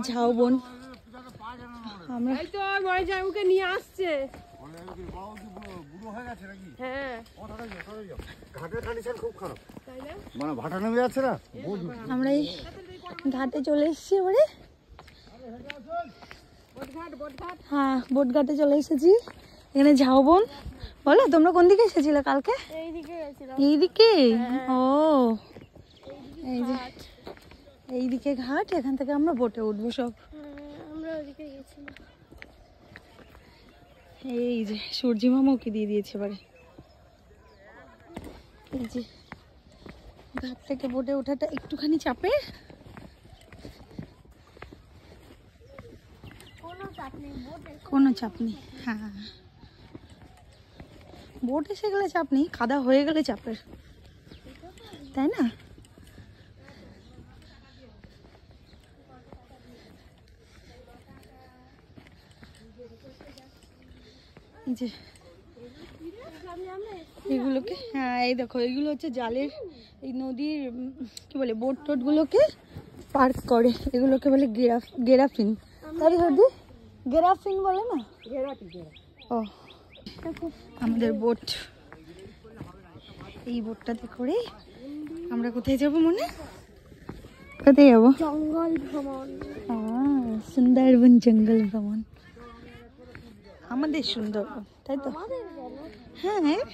ঝাউবন আমরা তো ওকে নিয়ে আসছে। আমরা এই ঘাটে চলে এসেছি এবারে। হ্যাঁ, বোট ঘাটে চলে এসেছি। এখানে ঝাউবন। বলো তোমরা কোন দিকে এসেছিলে কালকে? এইদিকে। ও এই যে এইদিকে ঘাট, এখান থেকে আমরা বোটে উঠবো সব। এই যে সূর্যি মামা ওকে দিয়ে দিয়েছে এবারে। এই যে ঘাট থেকে বোটে ওঠাটা একটুখানি চাপের। কোনো চাপ নেই। হ্যাঁ, বোট এসে গেলে চাপ নেই, কাদা হয়ে গেলে চাপের, তাই না? এই যে এগুলোকে, হ্যাঁ এই দেখো এগুলো হচ্ছে জালের, এই নদীর কি বলে বোট টোট গুলোকে পার্ক করে, এগুলোকে বলে গেরাফিন। তাই হদি গেরাফিন বলে না? ও আমাদের বোট, এই বোটটাতে করে আমরা কোথায় যাব মনে? কোথায় যাবো? জঙ্গল ভ্রমণ। সুন্দরবন জঙ্গল ভ্রমণ আমাদের সুন্দরবন, তাই তো? হ্যাঁ দেখো,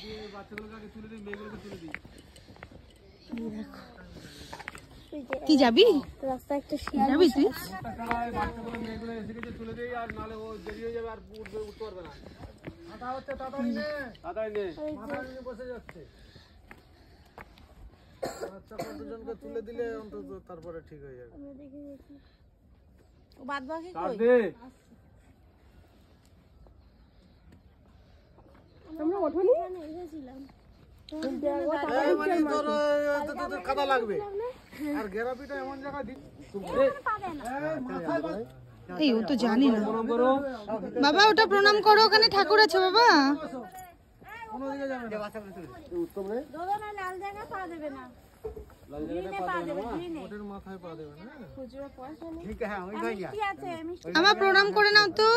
তুই যাবি? রাস্তা একটা যাবি তুই? তুলে দিলে অন্তত তারপরে ঠিক হয়ে যাবে। বাদ বাকি আমরা ওঠনি কাদা লাগবে আর গেরাপিটা এমন জায়গা এই ও তো জানি না বাবা, ওটা প্রণাম করো, ওখানে ঠাকুর আছে বাবা। আমার প্রণাম করে নাও তো।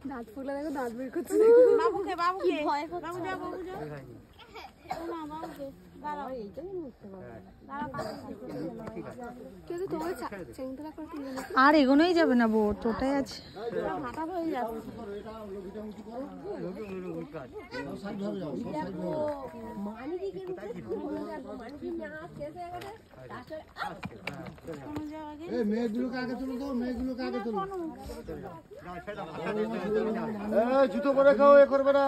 দাঁত ফুলে দেখো, দাঁত বের করছে। বাবুকে বাবুকে ভয় করছে। বাবু যা বাবু যা না বাবুকে দাঁড়াও, এইটাই মুছতে পারবে কিন্তু তোমার চেংতলা করতে আর এগোনোই যাবে না, বোট ওটাই আছে। হাঁটা হয়ে যাচ্ছে। মানি কি মেয়েগুলোকে আগে তুলো তো, মেয়েগুলোকে আগে তুলো। জুতো পরে খাও, এ করবে না।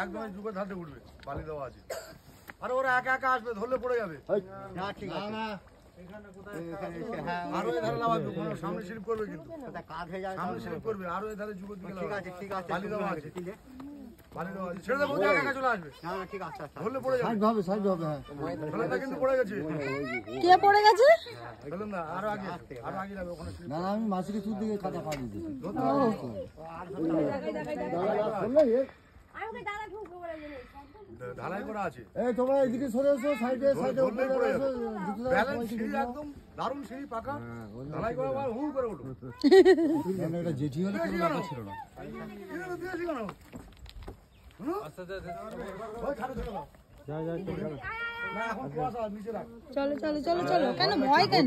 একদম যুগে ধাতে উঠবে, বালি দেওয়া আছে। আরে ওরা একা একা আসবে, ধরলে পড়ে যাবে। আরো এধারে নামাবে, সামনে স্লিপ করবে কিন্তু, সামনে স্লিপ করবে। আরো এধারে যুগের দিকে বালি দেওয়া আছে, বালি দেওয়া আছে। ছেড়ে দেবো, একা একা চলে আসবে। ধরলে পড়ে যাবে, সাইড হবে। হ্যাঁ, ধরলে কিন্তু পড়ে গেছে। কে পড়ে গেছে? বললাম না, আরো আগে, আরো আগে যাবে ওখানে। না না, আমি মাসিকে তুই দিকে কাটা পাড়ি দিই। ঢালাই করা আছে। এই তোমরা এদিকে সরে এসো, সাইডে সাইডে পড়ে যাবে। ব্যালেন্স সিঁড়ি একদম দারুণ সিঁড়ি, পাকা ঢালাই করা, আর হুম করে ওঠো। এটা জেঠি হলে কোনো ব্যাপার ছিল না। চলো চলো চলো চলো, কেন ভয় কেন?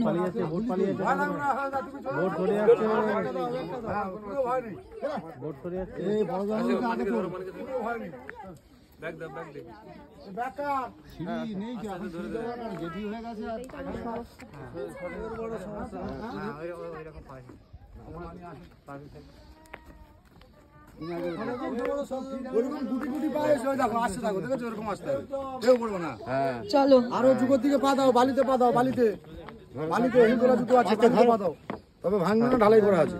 চলো আরো যুগের দিকে পা দাও, বালিতে পা দাও, বালিতে বালিতে হিলতলা জুতো আছে, ধরে দাও। তবে ভাঙবে না, ঢালাই করা আছে।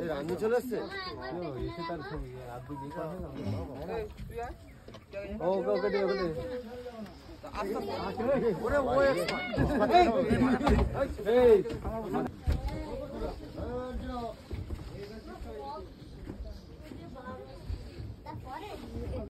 রান্নি চলে এসছে। ওকে